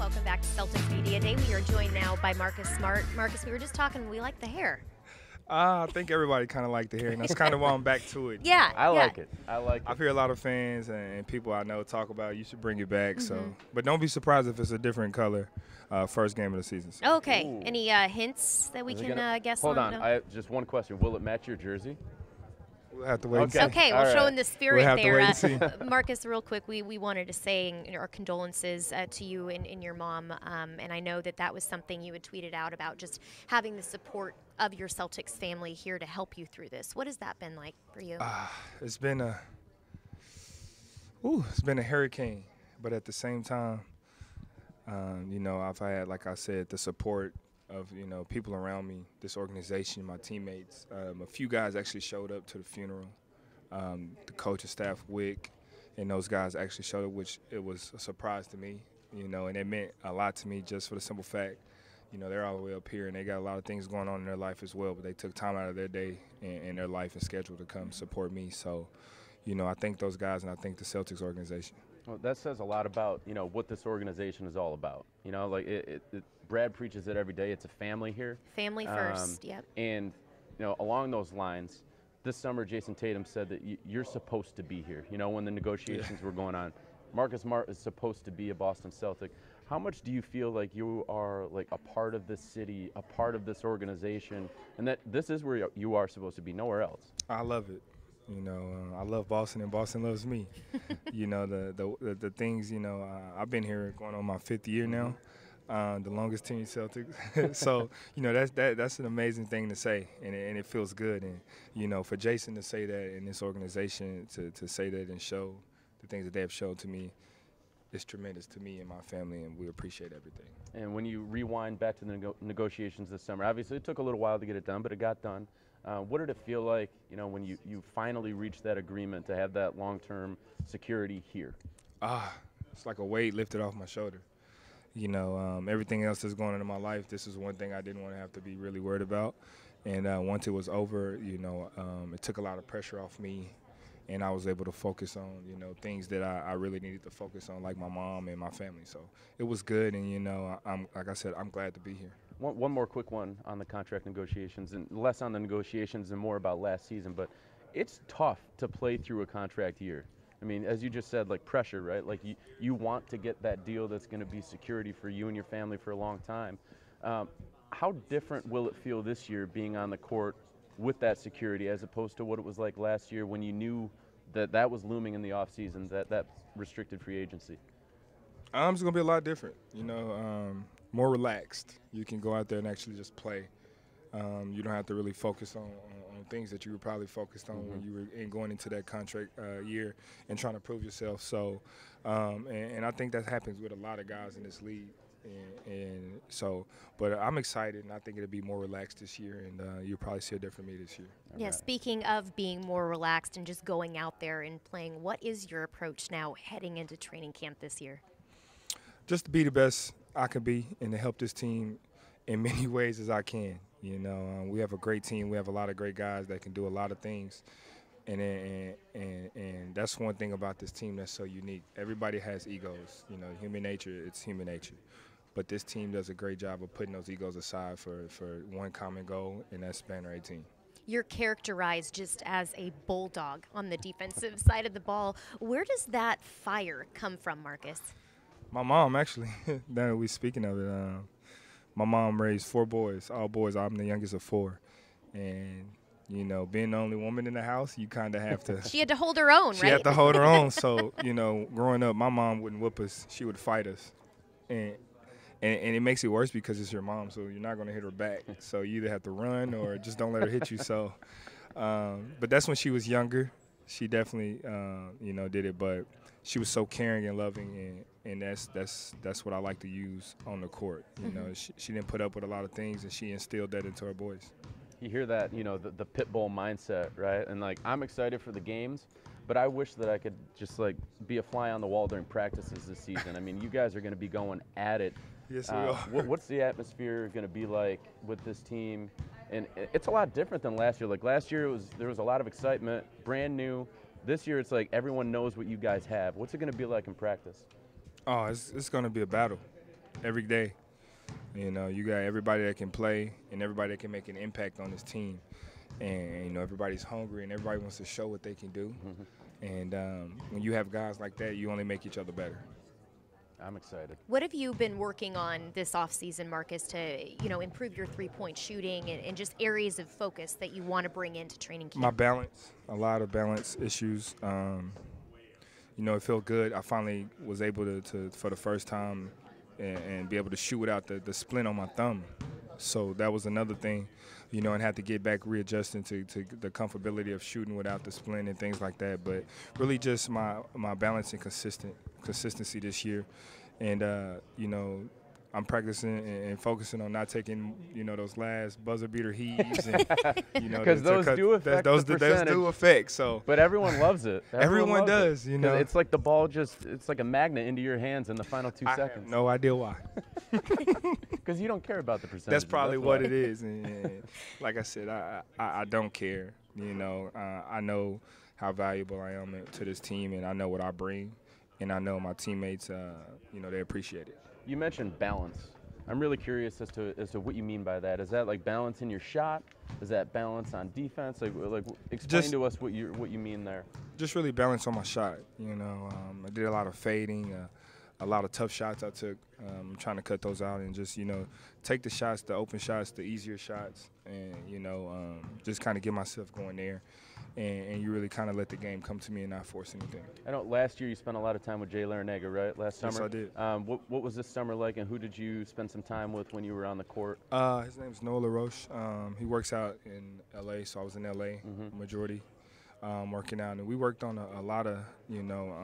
Welcome back to Celtics Media Day. We are joined now by Marcus Smart. Marcus, we were just talking, we like the hair. I think everybody kind of like the hair, and that's kind of why I'm back to it. Yeah, I like it. I hear a lot of fans and people I know talk about you should bring it back. So, but don't be surprised if it's a different color first game of the season. So. Okay. Ooh. Any hints that we can guess Hold on? on. No? I just one question. Will it match your jersey? We'll have to wait and see. Okay, All we're showing right. the spirit We'll have to there. wait and see. Marcus, real quick, we wanted to say our condolences to you and your mom. And I know that was something you had tweeted out about, just having the support of your Celtics family here to help you through this. What has that been like for you? It's been a hurricane, but at the same time, I've had, like I said, the support of people around me, this organization, my teammates. A few guys actually showed up to the funeral. The coaching staff, Wick, and those guys actually showed up, which it was a surprise to me, and it meant a lot to me just for the simple fact, they're all the way up here and they got a lot of things going on in their life as well, but they took time out of their day and their life and schedule to come support me. So, I thank those guys and I thank the Celtics organization. Well, that says a lot about what this organization is all about. Brad preaches it every day. It's a family here. Family first. Yep. And along those lines, this summer Jason Tatum said that you're supposed to be here. When the negotiations were going on, Marcus Smart is supposed to be a Boston Celtic. How much do you feel like you are like a part of this city, a part of this organization, and that this is where you are supposed to be, nowhere else? I love it. I love Boston and Boston loves me. The things, I've been here going on my 5th year now, the longest team Celtics. So, that's an amazing thing to say, and it feels good. And, for Jason to say that in this organization, to say that and show the things that they have shown to me, it's tremendous to me and my family, and we appreciate everything. And when you rewind back to the negotiations this summer, obviously it took a little while to get it done, but it got done. What did it feel like, when you finally reached that agreement to have that long-term security here? It's like a weight lifted off my shoulder. Everything else that's going on in my life, this is one thing I didn't want to have to be really worried about. And once it was over, it took a lot of pressure off me. And I was able to focus on, things that I really needed to focus on, like my mom and my family. So it was good, and, like I said, I'm glad to be here. One more quick one on the contract negotiations, and less on the negotiations and more about last season. But it's tough to play through a contract year. I mean, as you just said, like pressure, right? Like you want to get that deal that's going to be security for you and your family for a long time. How different will it feel this year being on the court with that security as opposed to what it was like last year when you knew that was looming in the offseason, that restricted free agency? It's going to be a lot different, more relaxed. You can go out there and actually just play. You don't have to really focus on things that you were probably focused on when you were going into that contract year and trying to prove yourself. So, and I think that happens with a lot of guys in this league. And so, but I'm excited, and I think it'll be more relaxed this year, and you'll probably see it different from me this year. Yeah, speaking of being more relaxed and just going out there and playing, what is your approach now heading into training camp this year? Just to be the best I can be and to help this team in many ways as I can. We have a great team. We have a lot of great guys that can do a lot of things. And that's one thing about this team that's so unique. Everybody has egos. Human nature, it's human nature. But this team does a great job of putting those egos aside for one common goal, and that's Banner 18. You're characterized just as a bulldog on the defensive side of the ball. Where does that fire come from, Marcus? My mom, actually, now that we're speaking of it, my mom raised 4 boys, all boys. I'm the youngest of 4. And being the only woman in the house, you kind of have to. She had to hold her own, right? She had to hold her own. So, growing up, my mom wouldn't whip us. She would fight us. And it makes it worse because it's your mom, so you're not going to hit her back. So you either have to run or just don't let her hit you. So, but that's when she was younger. She definitely, did it. But she was so caring and loving, and that's what I like to use on the court. She didn't put up with a lot of things, and she instilled that into her boys. You hear that, the pit bull mindset, right? And, I'm excited for the games, but I wish that I could just, be a fly on the wall during practices this season. I mean, you guys are going to be going at it. Yes, we are. What's the atmosphere going to be like with this team? And it's a lot different than last year. Like, last year, there was a lot of excitement, brand new. This year, it's like everyone knows what you guys have. What's it going to be like in practice? Oh, it's going to be a battle. every day. You know, you got everybody that can play and everybody that can make an impact on this team. And, you know, everybody's hungry and everybody wants to show what they can do. And when you have guys like that, you only make each other better. I'm excited. What have you been working on this offseason, Marcus, to, you know, improve your three-point shooting and just areas of focus that you want to bring into training camp? My balance, a lot of balance issues. You know, it felt good. I finally was able to for the first time, and be able to shoot without the splint on my thumb. So that was another thing, you know, and had to get back readjusting to the comfortability of shooting without the splint and things like that. But really just my balance and consistency this year. And, you know, I'm practicing and focusing on not taking, you know, those last buzzer beater heaves, and you know, because those do affect those the percentage. do affect. So, but everyone loves it. Everyone does, it. You know. It's like the ball it's like a magnet into your hands in the final 2 seconds. I have no idea why. Because you don't care about the percentage. That's probably what it is. And like I said, I don't care. You know, I know how valuable I am to this team, and I know what I bring, and I know my teammates. You know, they appreciate it. You mentioned balance. I'm really curious as to what you mean by that. Is that like balance in your shot? Is that balance on defense? Like explain to us what you mean there. Just really balance on my shot. You know, I did a lot of fading, a lot of tough shots I took. I'm trying to cut those out and just, you know, take the shots, the open shots, the easier shots, and, you know, just kind of get myself going there. And you really kind of let the game come to me and not force anything. I know last year you spent a lot of time with Jay Larinaga, right? Last summer? Yes, I did. What was this summer like, and who did you spend some time with when you were on the court? His name's Noah LaRoche. He works out in L.A., so I was in L.A. Majority working out. And we worked on a lot of, you know,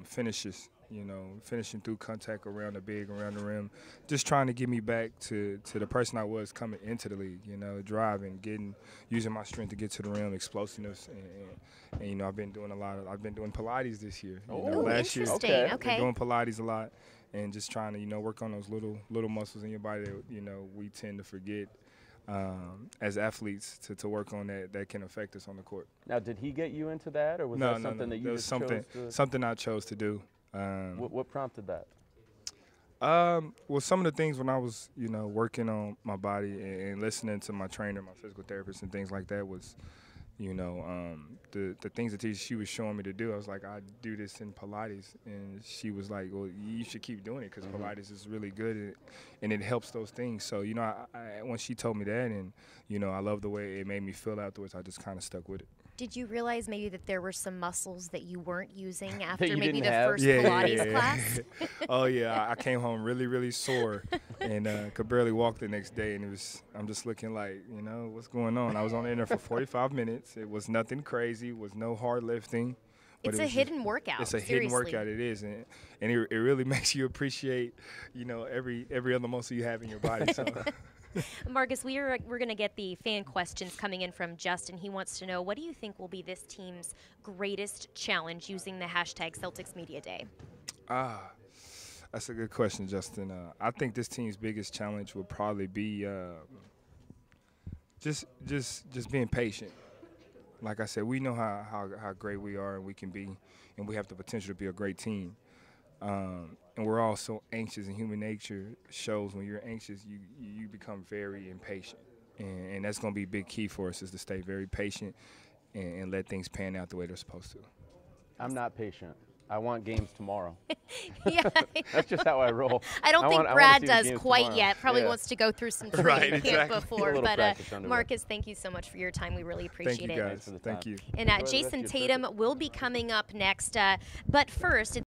finishes, you know, finishing through contact around the big, around the rim, just trying to get me back to the person I was coming into the league, you know, driving, using my strength to get to the rim, explosiveness, and you know, I've been doing Pilates this year. You know, last year, okay. I've been doing Pilates a lot, and just trying to, you know, work on those little muscles in your body that, you know, we tend to forget as athletes to work on that can affect us on the court. Now, did he get you into that, or was that something that you just chose to? Something I chose to do. What prompted that? Well, some of the things when I was, you know, working on my body and listening to my trainer, my physical therapist, and things like that was, you know, the things that she was showing me to do. I was like, I do this in Pilates, and she was like, well, you should keep doing it because Pilates is really good and it helps those things. So, you know, when she told me that, and you know, I love the way it made me feel afterwards, I just kind of stuck with it. Did you realize maybe that there were some muscles that you weren't using after you maybe didn't the have? first Pilates class? Oh yeah, I came home really sore and could barely walk the next day, and I'm just looking like, you know, what's going on? I was on there for 45 minutes. It was nothing crazy, was no hard lifting. It's a hidden workout. It's a seriously. hidden workout. It is, and it really makes you appreciate, you know, every other muscle you have in your body. So. Marcus, we're going to get the fan questions coming in from Justin. He wants to know, what do you think will be this team's greatest challenge using the hashtag Celtics Media Day? That's a good question, Justin. I think this team's biggest challenge will probably be just being patient. Like I said, we know how great we are and we can be, and we have the potential to be a great team. And we're all so anxious, and human nature shows when you're anxious, you become very impatient. And that's going to be a big key for us, is to stay very patient and let things pan out the way they're supposed to. I'm not patient. I want games tomorrow. Yeah. That's just how I roll. I don't think Brad does quite tomorrow. yet. Probably wants to go through some training camp before. But Marcus, thank you so much for your time. We really appreciate it. Thank you, guys. Thank you. And Jason Tatum will be coming up next. But first,